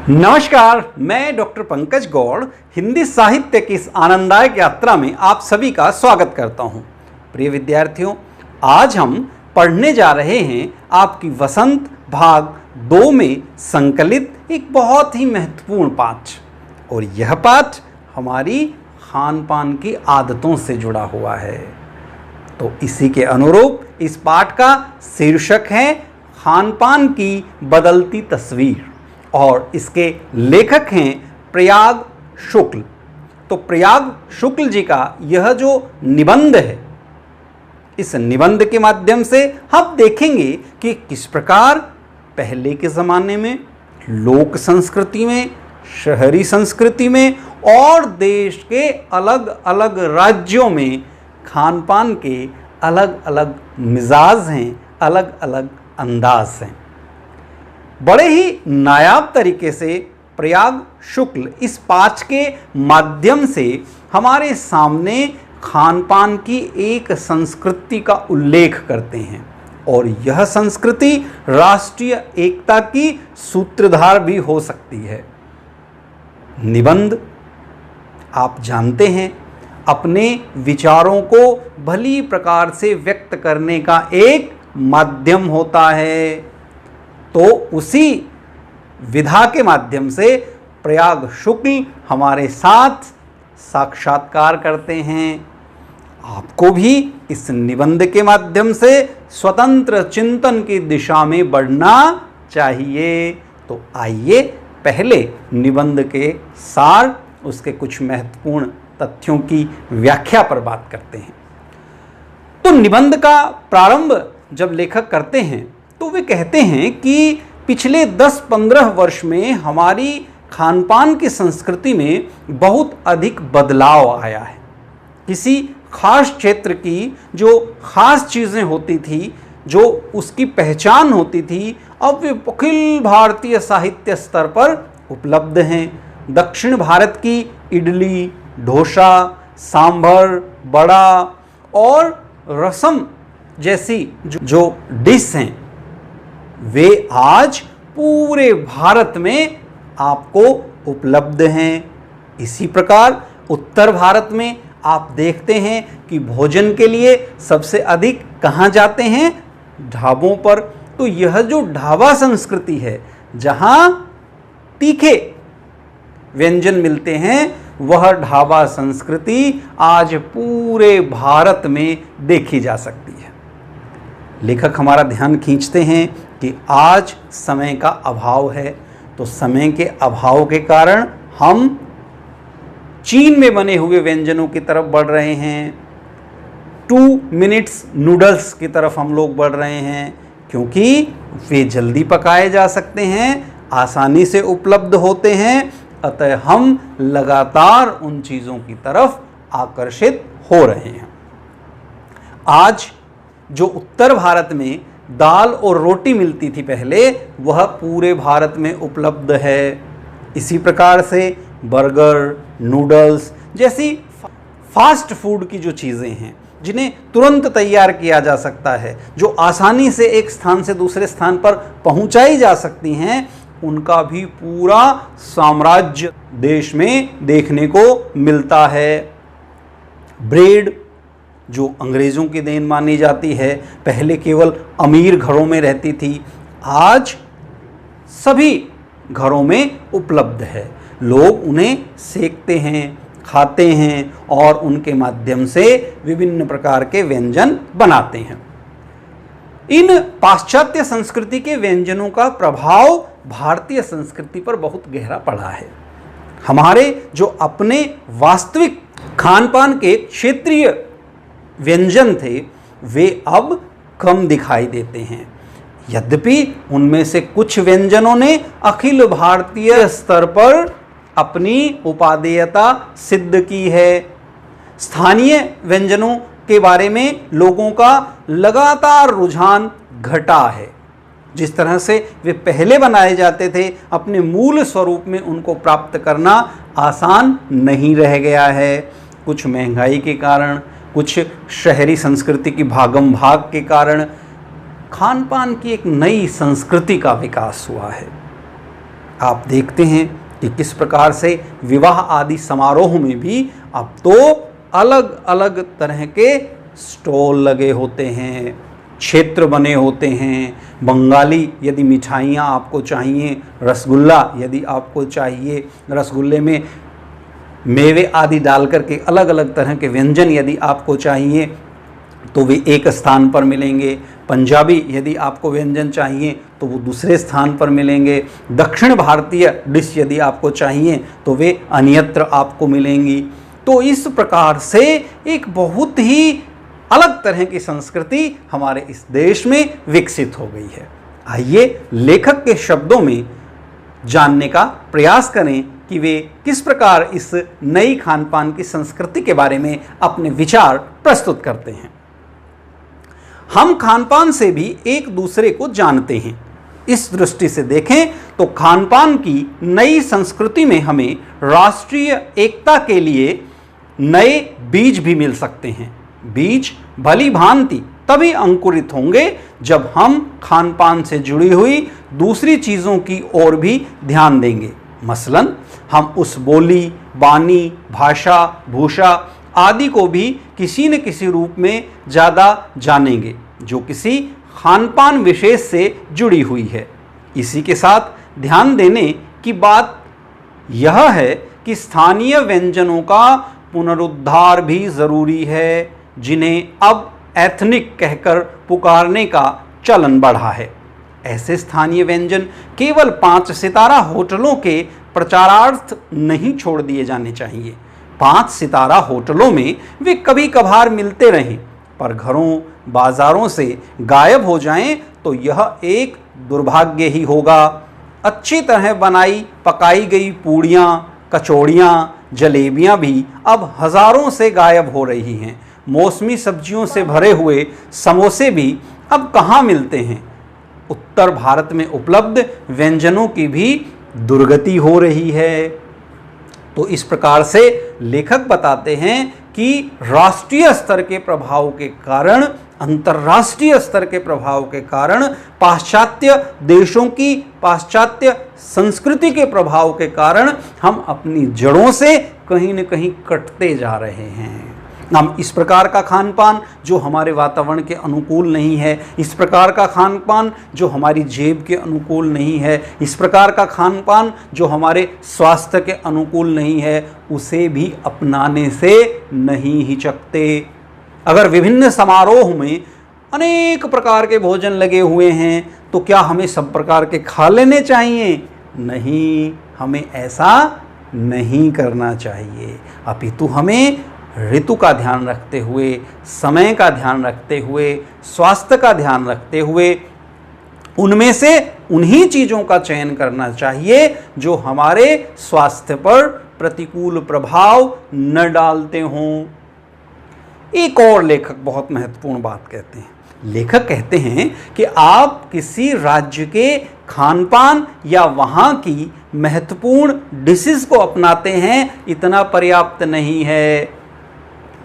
नमस्कार, मैं डॉक्टर पंकज गौड़ हिंदी साहित्य की इस आनंददायक यात्रा में आप सभी का स्वागत करता हूं। प्रिय विद्यार्थियों, आज हम पढ़ने जा रहे हैं आपकी वसंत भाग 2 में संकलित एक बहुत ही महत्वपूर्ण पाठ, और यह पाठ हमारी खान पान की आदतों से जुड़ा हुआ है। तो इसी के अनुरूप इस पाठ का शीर्षक है खान पान की बदलती तस्वीर, और इसके लेखक हैं प्रयाग शुक्ल। तो प्रयाग शुक्ल जी का यह जो निबंध है, इस निबंध के माध्यम से हम देखेंगे कि किस प्रकार पहले के ज़माने में लोक संस्कृति में, शहरी संस्कृति में और देश के अलग अलग राज्यों में खान पान के अलग अलग मिजाज हैं, अलग अलग अंदाज हैं। बड़े ही नायाब तरीके से प्रयाग शुक्ल इस पाठ के माध्यम से हमारे सामने खान पान की एक संस्कृति का उल्लेख करते हैं, और यह संस्कृति राष्ट्रीय एकता की सूत्रधार भी हो सकती है। निबंध, आप जानते हैं, अपने विचारों को भली प्रकार से व्यक्त करने का एक माध्यम होता है। तो उसी विधा के माध्यम से प्रयाग शुक्ल हमारे साथ साक्षात्कार करते हैं। आपको भी इस निबंध के माध्यम से स्वतंत्र चिंतन की दिशा में बढ़ना चाहिए। तो आइए पहले निबंध के सार, उसके कुछ महत्वपूर्ण तथ्यों की व्याख्या पर बात करते हैं। तो निबंध का प्रारंभ जब लेखक करते हैं तो वे कहते हैं कि पिछले 10-15 वर्ष में हमारी खान पान की संस्कृति में बहुत अधिक बदलाव आया है। किसी खास क्षेत्र की जो खास चीज़ें होती थी, जो उसकी पहचान होती थी, अब वे अखिल भारतीय साहित्य स्तर पर उपलब्ध हैं। दक्षिण भारत की इडली, डोसा, सांभर, बड़ा और रसम जैसी जो डिश हैं, वे आज पूरे भारत में आपको उपलब्ध हैं। इसी प्रकार उत्तर भारत में आप देखते हैं कि भोजन के लिए सबसे अधिक कहाँ जाते हैं? ढाबों पर। तो यह जो ढाबा संस्कृति है, जहाँ तीखे व्यंजन मिलते हैं, वह ढाबा संस्कृति आज पूरे भारत में देखी जा सकती है। लेखक हमारा ध्यान खींचते हैं कि आज समय का अभाव है, तो समय के अभाव के कारण हम चीन में बने हुए व्यंजनों की तरफ बढ़ रहे हैं। 2 मिनट्स नूडल्स की तरफ हम लोग बढ़ रहे हैं, क्योंकि वे जल्दी पकाए जा सकते हैं, आसानी से उपलब्ध होते हैं। अतः हम लगातार उन चीज़ों की तरफ आकर्षित हो रहे हैं। आज जो उत्तर भारत में दाल और रोटी मिलती थी पहले, वह पूरे भारत में उपलब्ध है। इसी प्रकार से बर्गर, नूडल्स जैसी फास्ट फूड की जो चीज़ें हैं, जिन्हें तुरंत तैयार किया जा सकता है, जो आसानी से एक स्थान से दूसरे स्थान पर पहुंचाई जा सकती हैं, उनका भी पूरा साम्राज्य देश में देखने को मिलता है। ब्रेड, जो अंग्रेज़ों की देन मानी जाती है, पहले केवल अमीर घरों में रहती थी, आज सभी घरों में उपलब्ध है। लोग उन्हें सेकते हैं, खाते हैं और उनके माध्यम से विभिन्न प्रकार के व्यंजन बनाते हैं। इन पाश्चात्य संस्कृति के व्यंजनों का प्रभाव भारतीय संस्कृति पर बहुत गहरा पड़ा है। हमारे जो अपने वास्तविक खान पान के क्षेत्रीय व्यंजन थे, वे अब कम दिखाई देते हैं। यद्यपि उनमें से कुछ व्यंजनों ने अखिल भारतीय स्तर पर अपनी उपादेयता सिद्ध की है। स्थानीय व्यंजनों के बारे में लोगों का लगातार रुझान घटा है। जिस तरह से वे पहले बनाए जाते थे, अपने मूल स्वरूप में उनको प्राप्त करना आसान नहीं रह गया है। कुछ महंगाई के कारण, कुछ शहरी संस्कृति की भागम भाग के कारण खान पान की एक नई संस्कृति का विकास हुआ है। आप देखते हैं कि किस प्रकार से विवाह आदि समारोह में भी अब तो अलग अलग तरह के स्टॉल लगे होते हैं, क्षेत्र बने होते हैं। बंगाली यदि मिठाइयाँ आपको चाहिए, रसगुल्ला यदि आपको चाहिए, रसगुल्ले में मेवे आदि डाल करके अलग अलग तरह के व्यंजन यदि आपको चाहिए तो वे एक स्थान पर मिलेंगे। पंजाबी यदि आपको व्यंजन चाहिए तो वो दूसरे स्थान पर मिलेंगे। दक्षिण भारतीय डिश यदि आपको चाहिए तो वे अन्यत्र आपको मिलेंगी। तो इस प्रकार से एक बहुत ही अलग तरह की संस्कृति हमारे इस देश में विकसित हो गई है। आइए लेखक के शब्दों में जानने का प्रयास करें कि वे किस प्रकार इस नई खान पान की संस्कृति के बारे में अपने विचार प्रस्तुत करते हैं। हम खान पान से भी एक दूसरे को जानते हैं। इस दृष्टि से देखें तो खान पान की नई संस्कृति में हमें राष्ट्रीय एकता के लिए नए बीज भी मिल सकते हैं। बीज भली भांति तभी अंकुरित होंगे जब हम खान पान से जुड़ी हुई दूसरी चीज़ों की ओर भी ध्यान देंगे। मसलन हम उस बोली, बानी, भाषा, भूषा आदि को भी किसी न किसी रूप में ज़्यादा जानेंगे जो किसी खान पान विशेष से जुड़ी हुई है। इसी के साथ ध्यान देने की बात यह है कि स्थानीय व्यंजनों का पुनरुद्धार भी ज़रूरी है जिन्हें अब एथनिक कहकर पुकारने का चलन बढ़ा है। ऐसे स्थानीय व्यंजन केवल 5 सितारा होटलों के प्रचारार्थ नहीं छोड़ दिए जाने चाहिए। 5 सितारा होटलों में वे कभी कभार मिलते रहें, पर घरों बाजारों से गायब हो जाएं तो यह एक दुर्भाग्य ही होगा। अच्छी तरह बनाई पकाई गई पूड़ियाँ, कचौड़ियाँ, जलेबियाँ भी अब हज़ारों से गायब हो रही हैं। मौसमी सब्जियों से भरे हुए समोसे भी अब कहाँ मिलते हैं। उत्तर भारत में उपलब्ध व्यंजनों की भी दुर्गति हो रही है। तो इस प्रकार से लेखक बताते हैं कि राष्ट्रीय स्तर के प्रभाव के कारण, अंतर्राष्ट्रीय स्तर के प्रभाव के कारण, पाश्चात्य देशों की पाश्चात्य संस्कृति के प्रभाव के कारण हम अपनी जड़ों से कहीं न कहीं कटते जा रहे हैं। हम इस प्रकार का खान पान जो हमारे वातावरण के अनुकूल नहीं है, इस प्रकार का खान पान जो हमारी जेब के अनुकूल नहीं है, इस प्रकार का खान पान जो हमारे स्वास्थ्य के अनुकूल नहीं है, उसे भी अपनाने से नहीं हिचकते। अगर विभिन्न समारोह में अनेक प्रकार के भोजन लगे हुए हैं तो क्या हमें सब प्रकार के खा लेने चाहिए? नहीं, हमें ऐसा नहीं करना चाहिए। अपितु हमें ऋतु का ध्यान रखते हुए, समय का ध्यान रखते हुए, स्वास्थ्य का ध्यान रखते हुए उनमें से उन्हीं चीज़ों का चयन करना चाहिए जो हमारे स्वास्थ्य पर प्रतिकूल प्रभाव न डालते हों। एक और लेखक बहुत महत्वपूर्ण बात कहते हैं। लेखक कहते हैं कि आप किसी राज्य के खान पान या वहाँ की महत्वपूर्ण डिशेस को अपनाते हैं, इतना पर्याप्त नहीं है।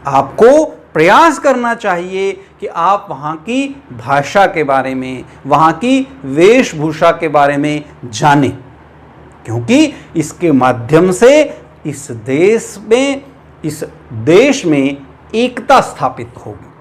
आपको प्रयास करना चाहिए कि आप वहाँ की भाषा के बारे में, वहाँ की वेशभूषा के बारे में जानें, क्योंकि इसके माध्यम से इस देश में एकता स्थापित होगी।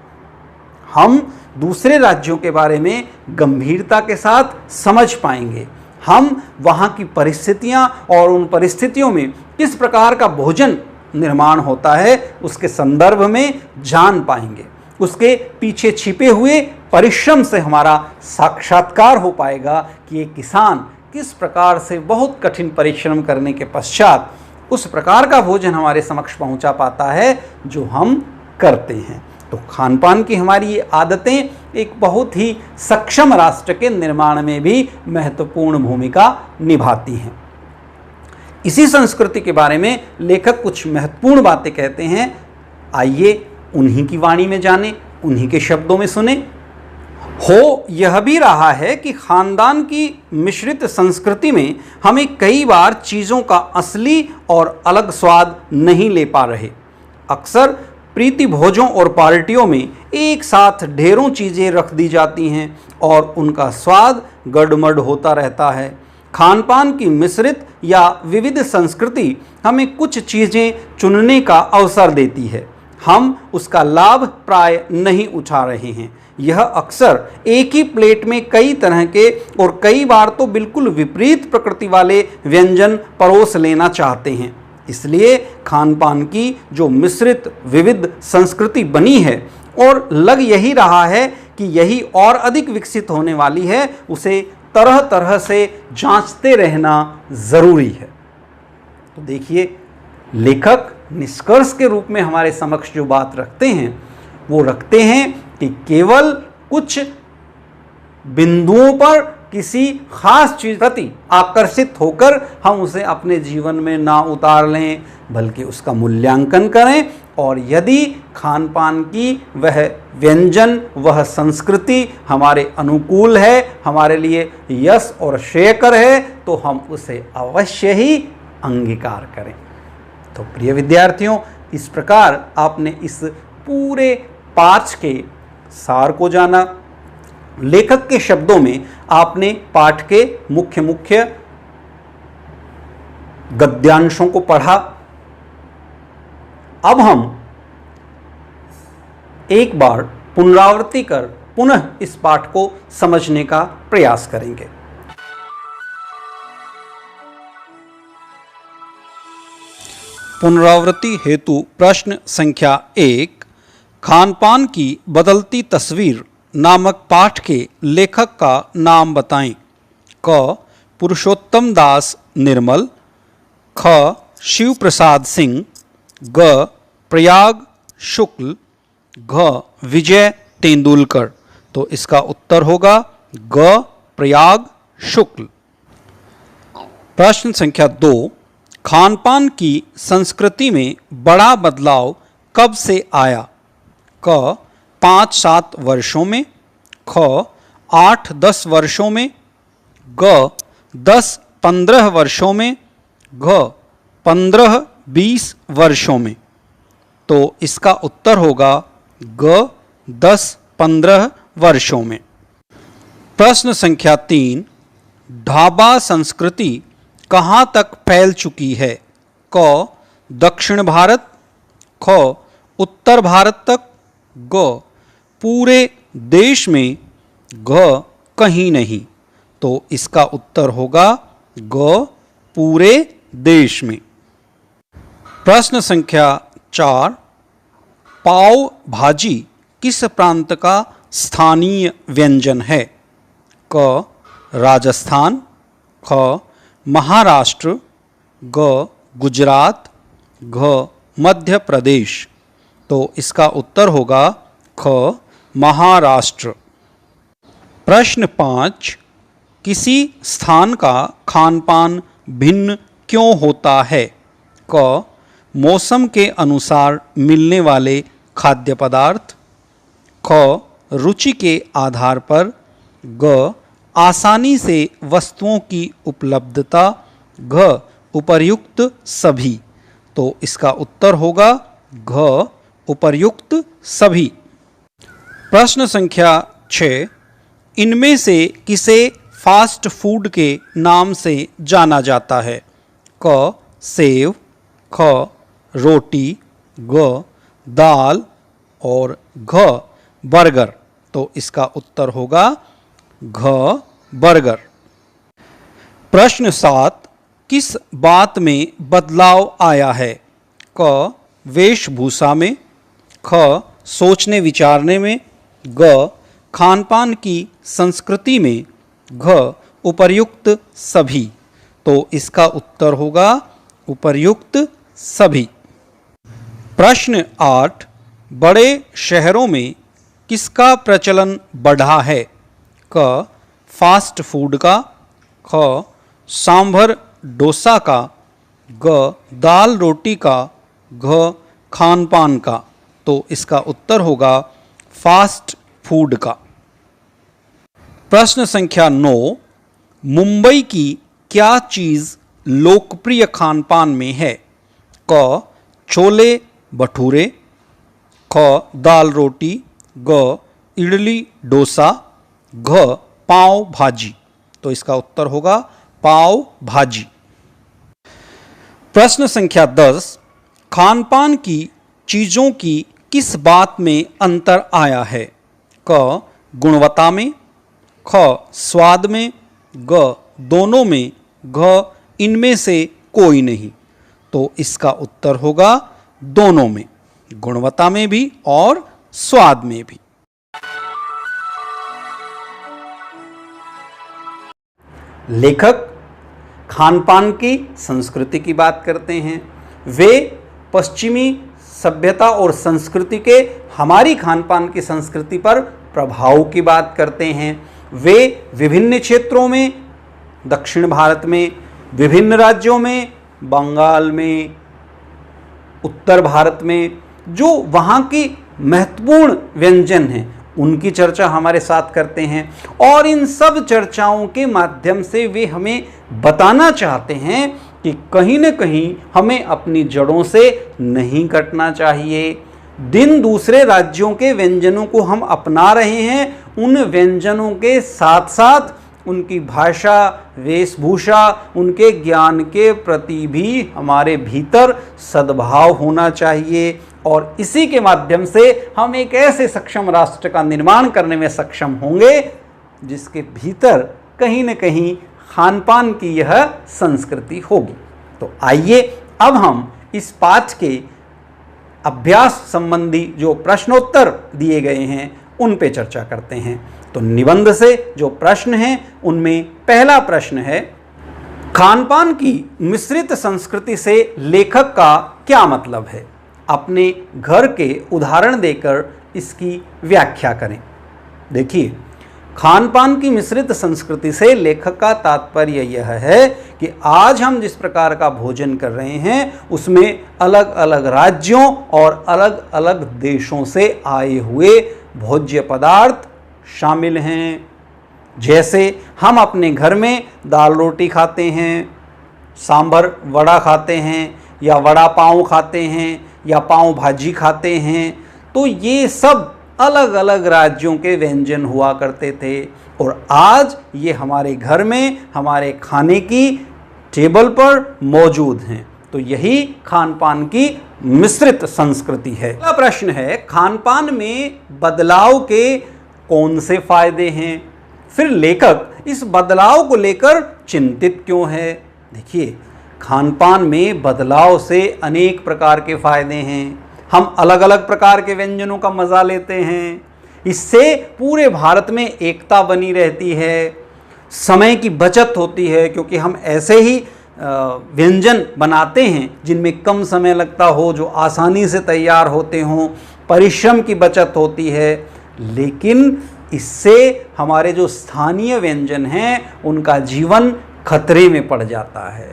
हम दूसरे राज्यों के बारे में गंभीरता के साथ समझ पाएंगे। हम वहाँ की परिस्थितियाँ और उन परिस्थितियों में किस प्रकार का भोजन निर्माण होता है उसके संदर्भ में जान पाएंगे। उसके पीछे छिपे हुए परिश्रम से हमारा साक्षात्कार हो पाएगा कि ये किसान किस प्रकार से बहुत कठिन परिश्रम करने के पश्चात उस प्रकार का भोजन हमारे समक्ष पहुंचा पाता है जो हम करते हैं। तो खान पान की हमारी ये आदतें एक बहुत ही सक्षम राष्ट्र के निर्माण में भी महत्वपूर्ण भूमिका निभाती हैं। इसी संस्कृति के बारे में लेखक कुछ महत्वपूर्ण बातें कहते हैं। आइए उन्हीं की वाणी में जानें, उन्हीं के शब्दों में सुने। हो यह भी रहा है कि खानदान की मिश्रित संस्कृति में हमें कई बार चीज़ों का असली और अलग स्वाद नहीं ले पा रहे। अक्सर प्रीति भोजों और पार्टियों में एक साथ ढेरों चीज़ें रख दी जाती हैं और उनका स्वाद गड़बड़ होता रहता है। खान पान की मिश्रित या विविध संस्कृति हमें कुछ चीज़ें चुनने का अवसर देती है। हम उसका लाभ प्राय नहीं उठा रहे हैं। यह अक्सर एक ही प्लेट में कई तरह के और कई बार तो बिल्कुल विपरीत प्रकृति वाले व्यंजन परोस लेना चाहते हैं। इसलिए खान पान की जो मिश्रित विविध संस्कृति बनी है और लग यही रहा है कि यही और अधिक विकसित होने वाली है, उसे तरह तरह से जांचते रहना ज़रूरी है। तो देखिए, लेखक निष्कर्ष के रूप में हमारे समक्ष जो बात रखते हैं वो रखते हैं कि केवल कुछ बिंदुओं पर किसी खास चीज प्रति आकर्षित होकर हम उसे अपने जीवन में ना उतार लें, बल्कि उसका मूल्यांकन करें और यदि खान पान की वह व्यंजन, वह संस्कृति हमारे अनुकूल है, हमारे लिए यश और श्रेयकर है, तो हम उसे अवश्य ही अंगीकार करें। तो प्रिय विद्यार्थियों, इस प्रकार आपने इस पूरे पाठ के सार को जाना। लेखक के शब्दों में आपने पाठ के मुख्य मुख्य गद्यांशों को पढ़ा। अब हम एक बार पुनरावृत्ति कर पुनः इस पाठ को समझने का प्रयास करेंगे। पुनरावृत्ति हेतु प्रश्न संख्या 1, खान पान की बदलती तस्वीर नामक पाठ के लेखक का नाम बताएं। क. पुरुषोत्तम दास निर्मल, ख. शिव प्रसाद सिंह, ग. प्रयाग शुक्ल, घ. विजय तेंदुलकर। तो इसका उत्तर होगा ग. प्रयाग शुक्ल। प्रश्न संख्या 2, खान पान की संस्कृति में बड़ा बदलाव कब से आया। क. 5-7 वर्षों में, ख. 8-10 वर्षों में, ग. 10-15 वर्षों में, घ. 15-20 वर्षों में। तो इसका उत्तर होगा ग. 10-15 वर्षों में। प्रश्न संख्या 3, ढाबा संस्कृति कहाँ तक फैल चुकी है। क. दक्षिण भारत, ख. उत्तर भारत तक, ग. पूरे देश में, घ. कहीं नहीं। तो इसका उत्तर होगा ग. पूरे देश में। प्रश्न संख्या 4, पाव भाजी किस प्रांत का स्थानीय व्यंजन है। क. राजस्थान, ख. महाराष्ट्र, ग. गुजरात, घ. मध्य प्रदेश। तो इसका उत्तर होगा ख. महाराष्ट्र। प्रश्न 5, किसी स्थान का खान पान भिन्न क्यों होता है। क. मौसम के अनुसार मिलने वाले खाद्य पदार्थ, ख. रुचि के आधार पर, ग. आसानी से वस्तुओं की उपलब्धता, घ. उपर्युक्त सभी। तो इसका उत्तर होगा घ. उपर्युक्त सभी। प्रश्न संख्या 6, इनमें से किसे फास्ट फूड के नाम से जाना जाता है। क. सेव, ख. रोटी, ग. दाल और घ. बर्गर। तो इसका उत्तर होगा घ. बर्गर। प्रश्न 7, किस बात में बदलाव आया है। क. वेशभूषा में, ख. सोचने विचारने में, ग. खान पान की संस्कृति में, घ. उपर्युक्त सभी। तो इसका उत्तर होगा उपर्युक्त सभी। प्रश्न 8, बड़े शहरों में किसका प्रचलन बढ़ा है। क. फास्ट फूड का, ख. सांभर डोसा का, ग. दाल रोटी का, घ. खान पान का। तो इसका उत्तर होगा फास्ट फूड का। प्रश्न संख्या 9, मुंबई की क्या चीज़ लोकप्रिय खान पान में है। क. छोले भटूरे, ख. दाल रोटी, ग. इडली डोसा, घ. पाव भाजी। तो इसका उत्तर होगा पाव भाजी। प्रश्न संख्या 10, खानपान की चीज़ों की किस बात में अंतर आया है? क गुणवत्ता में, ख स्वाद में, ग दोनों में, घ इनमें से कोई नहीं। तो इसका उत्तर होगा दोनों में, गुणवत्ता में भी और स्वाद में भी। लेखक खानपान की संस्कृति की बात करते हैं। वे पश्चिमी सभ्यता और संस्कृति के हमारी खानपान की संस्कृति पर प्रभाव की बात करते हैं। वे विभिन्न क्षेत्रों में, दक्षिण भारत में, विभिन्न राज्यों में, बंगाल में, उत्तर भारत में जो वहाँ की महत्वपूर्ण व्यंजन हैं उनकी चर्चा हमारे साथ करते हैं। और इन सब चर्चाओं के माध्यम से वे हमें बताना चाहते हैं कि कहीं न कहीं हमें अपनी जड़ों से नहीं कटना चाहिए। दिन दूसरे राज्यों के व्यंजनों को हम अपना रहे हैं, उन व्यंजनों के साथ साथ उनकी भाषा, वेशभूषा, उनके ज्ञान के प्रति भी हमारे भीतर सद्भाव होना चाहिए। और इसी के माध्यम से हम एक ऐसे सक्षम राष्ट्र का निर्माण करने में सक्षम होंगे जिसके भीतर कहीं न कहीं खानपान की यह संस्कृति होगी। तो आइए अब हम इस पाठ के अभ्यास संबंधी जो प्रश्नोत्तर दिए गए हैं उन पे चर्चा करते हैं। तो निबंध से जो प्रश्न हैं उनमें पहला प्रश्न है, खानपान की मिश्रित संस्कृति से लेखक का क्या मतलब है? अपने घर के उदाहरण देकर इसकी व्याख्या करें। देखिए, खानपान की मिश्रित संस्कृति से लेखक का तात्पर्य यह है कि आज हम जिस प्रकार का भोजन कर रहे हैं उसमें अलग अलग राज्यों और अलग अलग देशों से आए हुए भोज्य पदार्थ शामिल हैं। जैसे हम अपने घर में दाल रोटी खाते हैं, सांभर वड़ा खाते हैं, या वड़ा पाव खाते हैं, या पाव भाजी खाते हैं। तो ये सब अलग अलग राज्यों के व्यंजन हुआ करते थे और आज ये हमारे घर में हमारे खाने की टेबल पर मौजूद हैं। तो यही खानपान की मिश्रित संस्कृति है। अगला प्रश्न है, खानपान में बदलाव के कौन से फायदे हैं? फिर लेखक इस बदलाव को लेकर चिंतित क्यों है? देखिए, खानपान में बदलाव से अनेक प्रकार के फायदे हैं। हम अलग अलग प्रकार के व्यंजनों का मज़ा लेते हैं। इससे पूरे भारत में एकता बनी रहती है, समय की बचत होती है क्योंकि हम ऐसे ही व्यंजन बनाते हैं जिनमें कम समय लगता हो, जो आसानी से तैयार होते हों, परिश्रम की बचत होती है। लेकिन इससे हमारे जो स्थानीय व्यंजन हैं उनका जीवन खतरे में पड़ जाता है।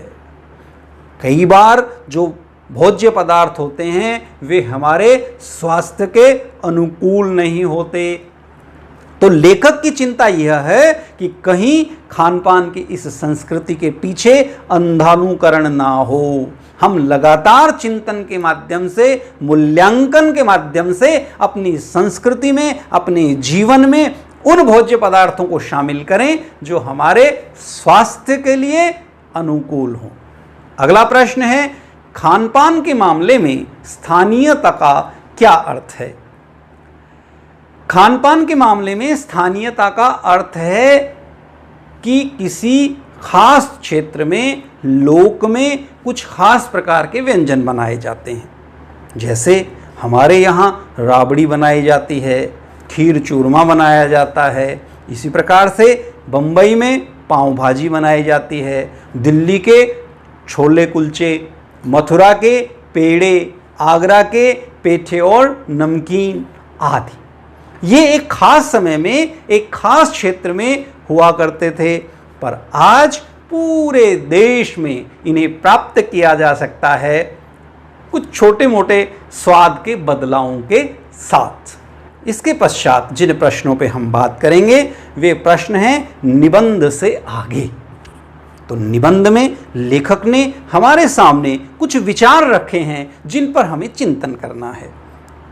कई बार जो भोज्य पदार्थ होते हैं वे हमारे स्वास्थ्य के अनुकूल नहीं होते। तो लेखक की चिंता यह है कि कहीं खानपान की इस संस्कृति के पीछे अंधानुकरण ना हो। हम लगातार चिंतन के माध्यम से, मूल्यांकन के माध्यम से अपनी संस्कृति में, अपने जीवन में उन भोज्य पदार्थों को शामिल करें जो हमारे स्वास्थ्य के लिए अनुकूल हों। अगला प्रश्न है, खानपान के मामले में स्थानीयता का क्या अर्थ है? खानपान के मामले में स्थानीयता का अर्थ है कि किसी खास क्षेत्र में, लोक में कुछ खास प्रकार के व्यंजन बनाए जाते हैं। जैसे हमारे यहाँ राबड़ी बनाई जाती है, खीर चूरमा बनाया जाता है। इसी प्रकार से बम्बई में पाव भाजी बनाई जाती है, दिल्ली के छोले कुलचे, मथुरा के पेड़े, आगरा के पेठे और नमकीन आदि। ये एक खास समय में, एक खास क्षेत्र में हुआ करते थे, पर आज पूरे देश में इन्हें प्राप्त किया जा सकता है कुछ छोटे मोटे स्वाद के बदलावों के साथ। इसके पश्चात जिन प्रश्नों पे हम बात करेंगे वे प्रश्न हैं निबंध से आगे। तो निबंध में लेखक ने हमारे सामने कुछ विचार रखे हैं जिन पर हमें चिंतन करना है।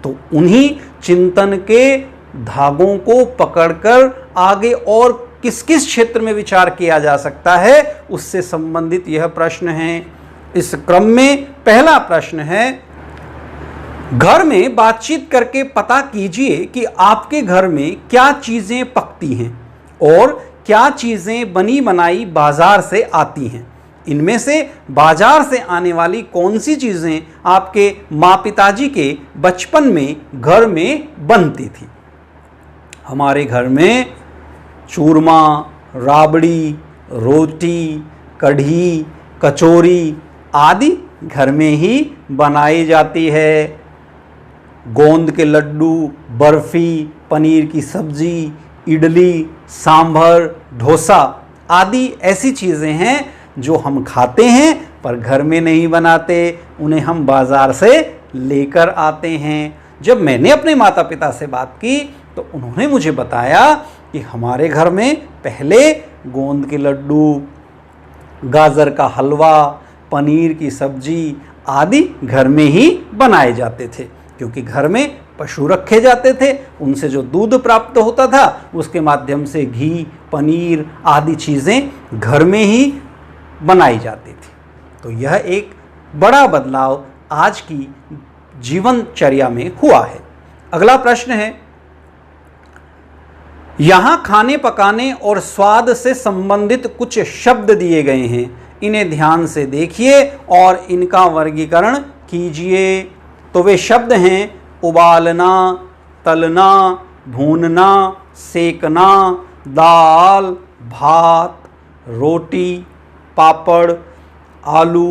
तो उन्हीं चिंतन के धागों को पकड़कर आगे और किस किस क्षेत्र में विचार किया जा सकता है, उससे संबंधित यह प्रश्न है। इस क्रम में पहला प्रश्न है, घर में बातचीत करके पता कीजिए कि आपके घर में क्या चीजें पकती हैं और क्या चीजें बनी बनाई बाजार से आती हैं। इनमें से बाजार से आने वाली कौन सी चीजें आपके माँ पिताजी के बचपन में घर में बनती थी। हमारे घर में चूरमा, राबड़ी, रोटी, कढ़ी, कचौरी आदि घर में ही बनाई जाती है। गोंद के लड्डू, बर्फी, पनीर की सब्जी, इडली, सांभर, डोसा आदि ऐसी चीज़ें हैं जो हम खाते हैं पर घर में नहीं बनाते, उन्हें हम बाज़ार से लेकर आते हैं। जब मैंने अपने माता पिता से बात की तो उन्होंने मुझे बताया कि हमारे घर में पहले गोंद के लड्डू, गाजर का हलवा, पनीर की सब्जी आदि घर में ही बनाए जाते थे, क्योंकि घर में पशु रखे जाते थे, उनसे जो दूध प्राप्त होता था उसके माध्यम से घी, पनीर आदि चीज़ें घर में ही बनाई जाती थी। तो यह एक बड़ा बदलाव आज की जीवनचर्या में हुआ है। अगला प्रश्न है, यहाँ खाने पकाने और स्वाद से संबंधित कुछ शब्द दिए गए हैं, इन्हें ध्यान से देखिए और इनका वर्गीकरण कीजिए। तो वे शब्द हैं उबालना, तलना, भूनना, सेकना, दाल, भात, रोटी, पापड़, आलू,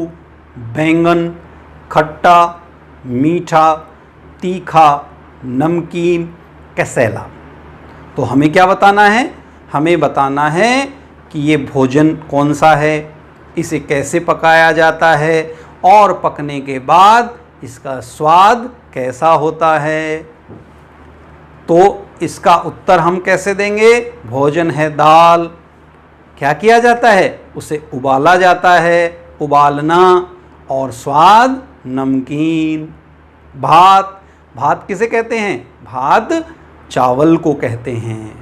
बैंगन, खट्टा, मीठा, तीखा, नमकीन, कसैला। तो हमें क्या बताना है? हमें बताना है कि ये भोजन कौन सा है, इसे कैसे पकाया जाता है और पकने के बाद इसका स्वाद कैसा होता है। तो इसका उत्तर हम कैसे देंगे? भोजन है दाल, क्या किया जाता है? उसे उबाला जाता है, उबालना, और स्वाद नमकीन। भात, भात किसे कहते हैं? भात चावल को कहते हैं।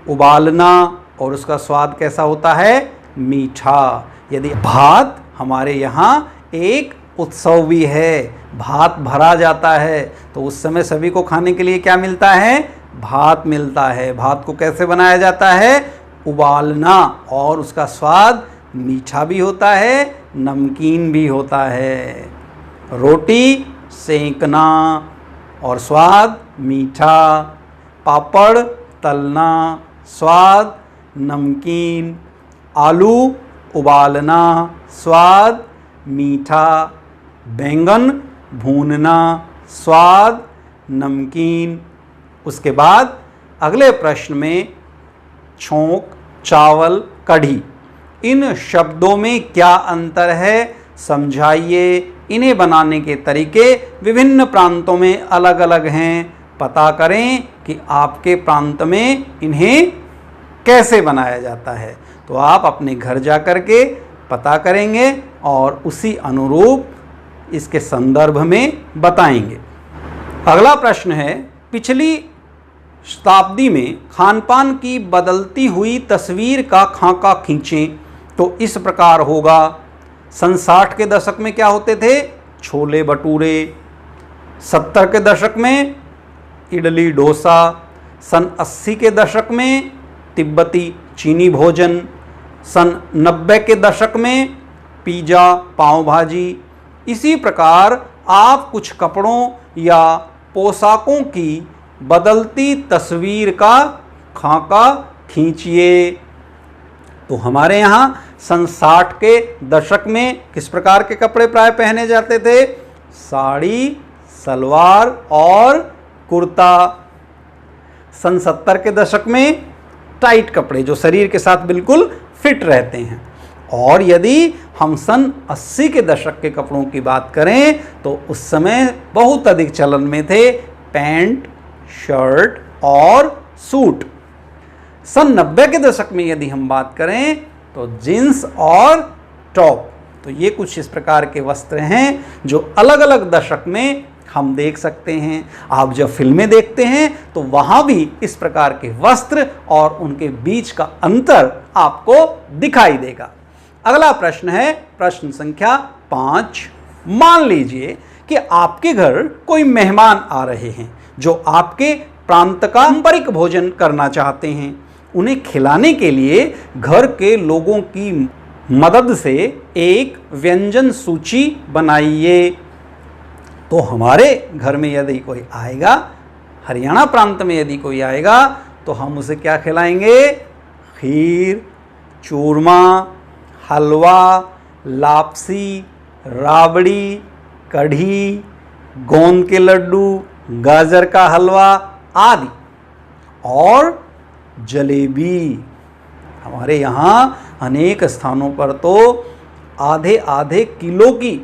उबालना और उसका स्वाद कैसा होता है? मीठा। यदि भात हमारे यहाँ एक उत्सव भी है, भात भरा जाता है, तो उस समय सभी को खाने के लिए क्या मिलता है? भात मिलता है। भात को कैसे बनाया जाता है? उबालना, और उसका स्वाद मीठा भी होता है, नमकीन भी होता है। रोटी सेंकना और स्वाद मीठा। पापड़ तलना, स्वाद नमकीन। आलू उबालना, स्वाद मीठा। बैंगन भूनना, स्वाद नमकीन। उसके बाद अगले प्रश्न में छोंक, चावल, कढ़ी, इन शब्दों में क्या अंतर है, समझाइए। इन्हें बनाने के तरीके विभिन्न प्रांतों में अलग अलग हैं, पता करें कि आपके प्रांत में इन्हें कैसे बनाया जाता है। तो आप अपने घर जा कर के पता करेंगे और उसी अनुरूप इसके संदर्भ में बताएंगे। अगला प्रश्न है, पिछली शताब्दी में खानपान की बदलती हुई तस्वीर का खाका खींचें। तो इस प्रकार होगा। सन 60 के दशक में क्या होते थे? छोले भटूरे। 70 के दशक में इडली डोसा। सन 80 के दशक में तिब्बती चीनी भोजन। सन 90 के दशक में पिज़्ज़ा, पाव भाजी। इसी प्रकार आप कुछ कपड़ों या पोशाकों की बदलती तस्वीर का खाका खींचिए। तो हमारे यहाँ सन 60 के दशक में किस प्रकार के कपड़े प्राय पहने जाते थे? साड़ी, सलवार और कुर्ता। सन 70 के दशक में टाइट कपड़े जो शरीर के साथ बिल्कुल फिट रहते हैं। और यदि हम सन 80 के दशक के कपड़ों की बात करें तो उस समय बहुत अधिक चलन में थे पैंट, शर्ट और सूट। सन 90 के दशक में यदि हम बात करें तो जीन्स और टॉप। तो ये कुछ इस प्रकार के वस्त्र हैं जो अलग अलग दशक में हम देख सकते हैं। आप जब फिल्में देखते हैं तो वहाँ भी इस प्रकार के वस्त्र और उनके बीच का अंतर आपको दिखाई देगा। अगला प्रश्न है प्रश्न संख्या 5। मान लीजिए कि आपके घर कोई मेहमान आ रहे हैं जो आपके प्रांत का पारंपरिक भोजन करना चाहते हैं। उन्हें खिलाने के लिए घर के लोगों की मदद से एक व्यंजन सूची बनाइए। तो हमारे घर में यदि कोई आएगा, हरियाणा प्रांत में यदि कोई आएगा, तो हम उसे क्या खिलाएंगे? खीर, चूरमा, हलवा, लापसी, राबड़ी, कढ़ी, गोंद के लड्डू, गाजर का हलवा आदि और जलेबी। हमारे यहाँ अनेक स्थानों पर तो आधे आधे किलो की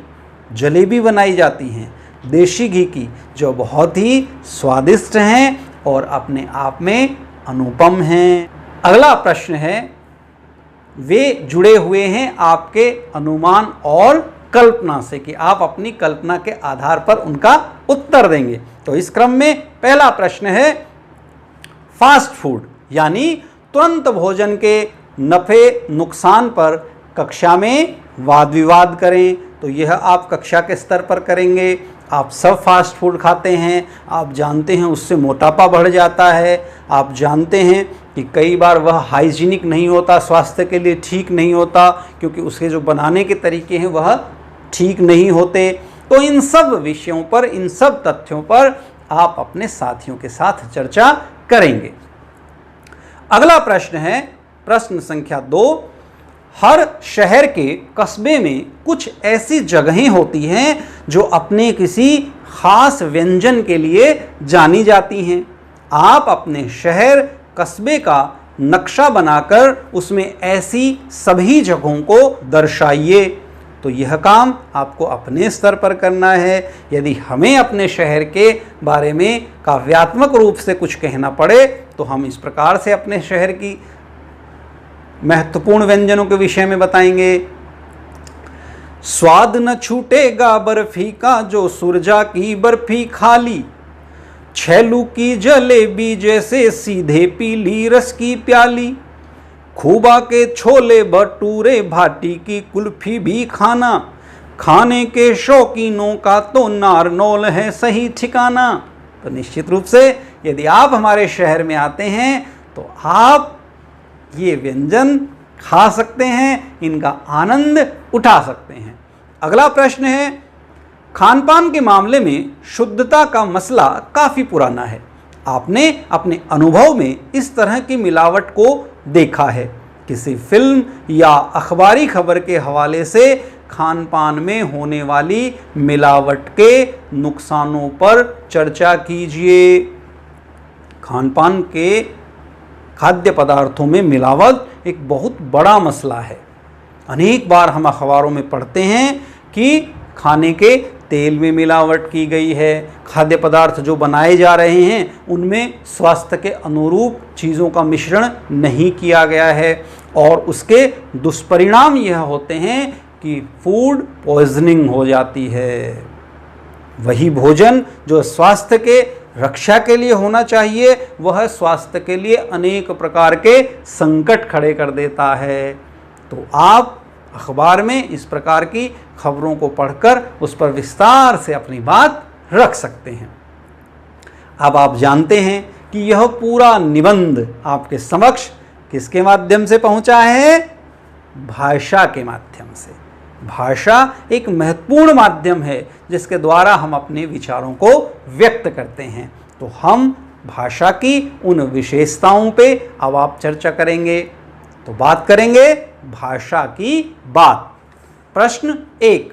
जलेबी बनाई जाती हैं, देशी घी की, जो बहुत ही स्वादिष्ट हैं और अपने आप में अनुपम हैं। अगला प्रश्न है, वे जुड़े हुए हैं आपके अनुमान और कल्पना से, कि आप अपनी कल्पना के आधार पर उनका उत्तर देंगे। तो इस क्रम में पहला प्रश्न है, फास्ट फूड यानी तुरंत भोजन के नफ़े नुकसान पर कक्षा में वाद विवाद करें। तो यह आप कक्षा के स्तर पर करेंगे। आप सब फास्ट फूड खाते हैं, आप जानते हैं उससे मोटापा बढ़ जाता है, आप जानते हैं कि कई बार वह हाइजीनिक नहीं होता, स्वास्थ्य के लिए ठीक नहीं होता, क्योंकि उसके जो बनाने के तरीके हैं वह ठीक नहीं होते। तो इन सब विषयों पर, इन सब तथ्यों पर आप अपने साथियों के साथ चर्चा करेंगे। अगला प्रश्न है प्रश्न संख्या 2। हर शहर के कस्बे में कुछ ऐसी जगहें होती हैं जो अपने किसी खास व्यंजन के लिए जानी जाती हैं। आप अपने शहर कस्बे का नक्शा बनाकर उसमें ऐसी सभी जगहों को दर्शाइए। तो यह काम आपको अपने स्तर पर करना है। यदि हमें अपने शहर के बारे में काव्यात्मक रूप से कुछ कहना पड़े तो हम इस प्रकार से अपने शहर की महत्वपूर्ण व्यंजनों के विषय में बताएंगे। स्वाद न छूटेगा बर्फी का जो सुरजा की बर्फी खाली, छैलू की जलेबी जैसे सीधे पीली रस की प्याली, खूबा के छोले भटूरे भाटी की कुल्फी भी खाना, खाने के शौकीनों का तो नारनौल है सही ठिकाना। तो निश्चित रूप से यदि आप हमारे शहर में आते हैं तो आप ये व्यंजन खा सकते हैं, इनका आनंद उठा सकते हैं। अगला प्रश्न है, खान पान के मामले में शुद्धता का मसला काफ़ी पुराना है। आपने अपने अनुभव में इस तरह की मिलावट को देखा है? किसी फिल्म या अखबारी खबर के हवाले से खान पान में होने वाली मिलावट के नुकसानों पर चर्चा कीजिए। खान पान के खाद्य पदार्थों में मिलावट एक बहुत बड़ा मसला है। अनेक बार हम अखबारों में पढ़ते हैं कि खाने के तेल में मिलावट की गई है, खाद्य पदार्थ जो बनाए जा रहे हैं उनमें स्वास्थ्य के अनुरूप चीज़ों का मिश्रण नहीं किया गया है और उसके दुष्परिणाम यह होते हैं कि फूड पॉइजनिंग हो जाती है। वही भोजन जो स्वास्थ्य के रक्षा के लिए होना चाहिए वह स्वास्थ्य के लिए अनेक प्रकार के संकट खड़े कर देता है। तो आप अखबार में इस प्रकार की खबरों को पढ़कर उस पर विस्तार से अपनी बात रख सकते हैं। अब आप जानते हैं कि यह पूरा निबंध आपके समक्ष किसके माध्यम से पहुंचा है? भाषा के माध्यम से। भाषा एक महत्वपूर्ण माध्यम है जिसके द्वारा हम अपने विचारों को व्यक्त करते हैं। तो हम भाषा की उन विशेषताओं पे अब आप चर्चा करेंगे। तो बात करेंगे भाषा की बात। प्रश्न 1,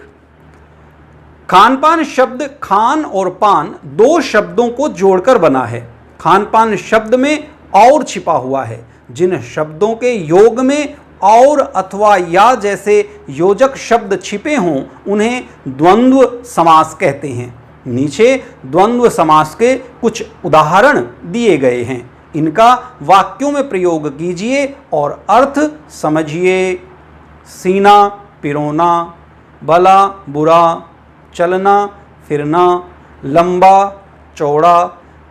खान पान शब्द खान और पान दो शब्दों को जोड़कर बना है। खान पान शब्द में और छिपा हुआ है। जिन शब्दों के योग में और अथवा या जैसे योजक शब्द छिपे हों उन्हें द्वंद्व समास कहते हैं। नीचे द्वंद्व समास के कुछ उदाहरण दिए गए हैं, इनका वाक्यों में प्रयोग कीजिए और अर्थ समझिए। सीना, पिरोना, भला बुरा, चलना फिरना, लंबा चौड़ा,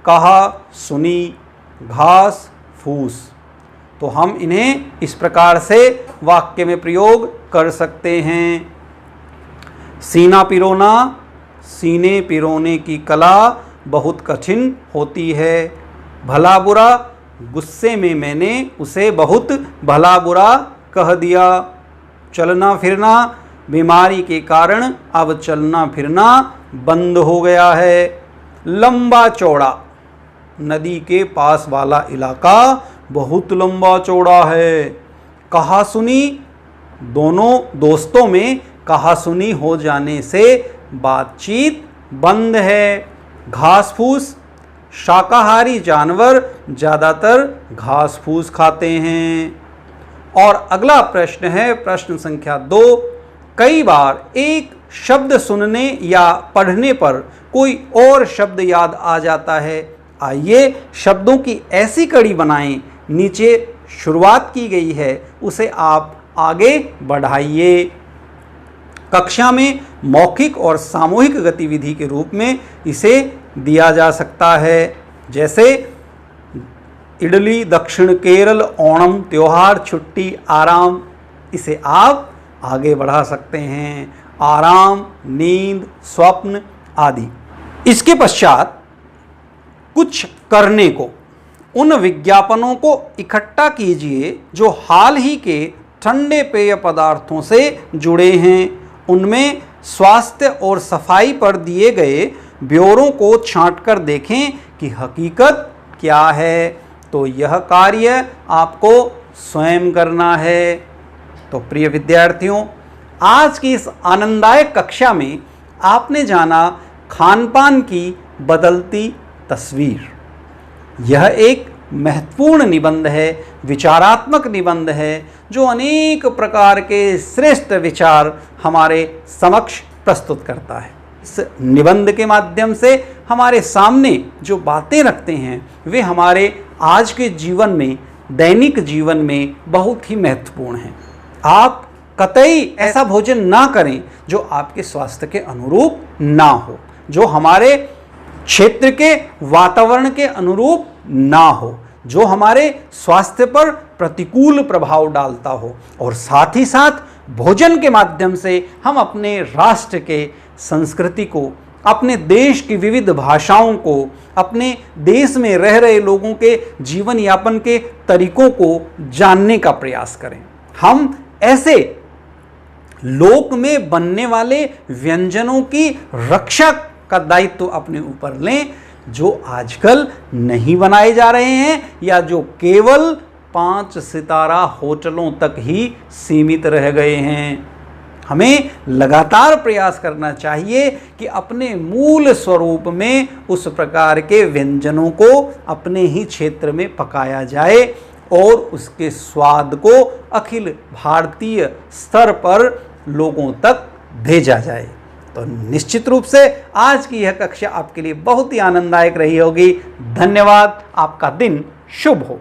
कहा सुनी, घास फूस। तो हम इन्हें इस प्रकार से वाक्य में प्रयोग कर सकते हैं। सीना पिरोना, सीने पिरोने की कला बहुत कठिन होती है। भला बुरा, गुस्से में मैंने उसे बहुत भला बुरा कह दिया। चलना फिरना, बीमारी के कारण अब चलना फिरना बंद हो गया है। लंबा चौड़ा, नदी के पास वाला इलाका बहुत लंबा चौड़ा है। कहा सुनी, दोनों दोस्तों में कहा सुनी हो जाने से बातचीत बंद है। घास फूस, शाकाहारी जानवर ज़्यादातर घास फूस खाते हैं। और अगला प्रश्न है प्रश्न संख्या 2। कई बार एक शब्द सुनने या पढ़ने पर कोई और शब्द याद आ जाता है। आइए शब्दों की ऐसी कड़ी बनाएं, नीचे शुरुआत की गई है उसे आप आगे बढ़ाइए। कक्षा में मौखिक और सामूहिक गतिविधि के रूप में इसे दिया जा सकता है। जैसे इडली, दक्षिण केरल, ओणम, त्योहार, छुट्टी, आराम। इसे आप आगे बढ़ा सकते हैं। आराम, नींद, स्वप्न आदि। इसके पश्चात कुछ करने को, उन विज्ञापनों को इकट्ठा कीजिए जो हाल ही के ठंडे पेय पदार्थों से जुड़े हैं। उनमें स्वास्थ्य और सफाई पर दिए गए ब्यौरों को छांटकर देखें कि हकीकत क्या है। तो यह कार्य आपको स्वयं करना है। तो प्रिय विद्यार्थियों, आज की इस आनंददायक कक्षा में आपने जाना खान पान की बदलती तस्वीर। यह एक महत्वपूर्ण निबंध है, विचारात्मक निबंध है, जो अनेक प्रकार के श्रेष्ठ विचार हमारे समक्ष प्रस्तुत करता है। इस निबंध के माध्यम से हमारे सामने जो बातें रखते हैं वे हमारे आज के जीवन में, दैनिक जीवन में बहुत ही महत्वपूर्ण हैं। आप कतई ऐसा भोजन ना करें जो आपके स्वास्थ्य के अनुरूप ना हो, जो हमारे क्षेत्र के वातावरण के अनुरूप ना हो, जो हमारे स्वास्थ्य पर प्रतिकूल प्रभाव डालता हो। और साथ ही साथ भोजन के माध्यम से हम अपने राष्ट्र के संस्कृति को, अपने देश की विविध भाषाओं को, अपने देश में रह रहे लोगों के जीवन यापन के तरीकों को जानने का प्रयास करें। हम ऐसे लोक में बनने वाले व्यंजनों की रक्षा का दायित्व अपने ऊपर लें जो आजकल नहीं बनाए जा रहे हैं या जो केवल 5 सितारा होटलों तक ही सीमित रह गए हैं। हमें लगातार प्रयास करना चाहिए कि अपने मूल स्वरूप में उस प्रकार के व्यंजनों को अपने ही क्षेत्र में पकाया जाए और उसके स्वाद को अखिल भारतीय स्तर पर लोगों तक भेजा जाए। तो निश्चित रूप से आज की यह कक्षा आपके लिए बहुत ही आनंददायक रही होगी। धन्यवाद। आपका दिन शुभ हो।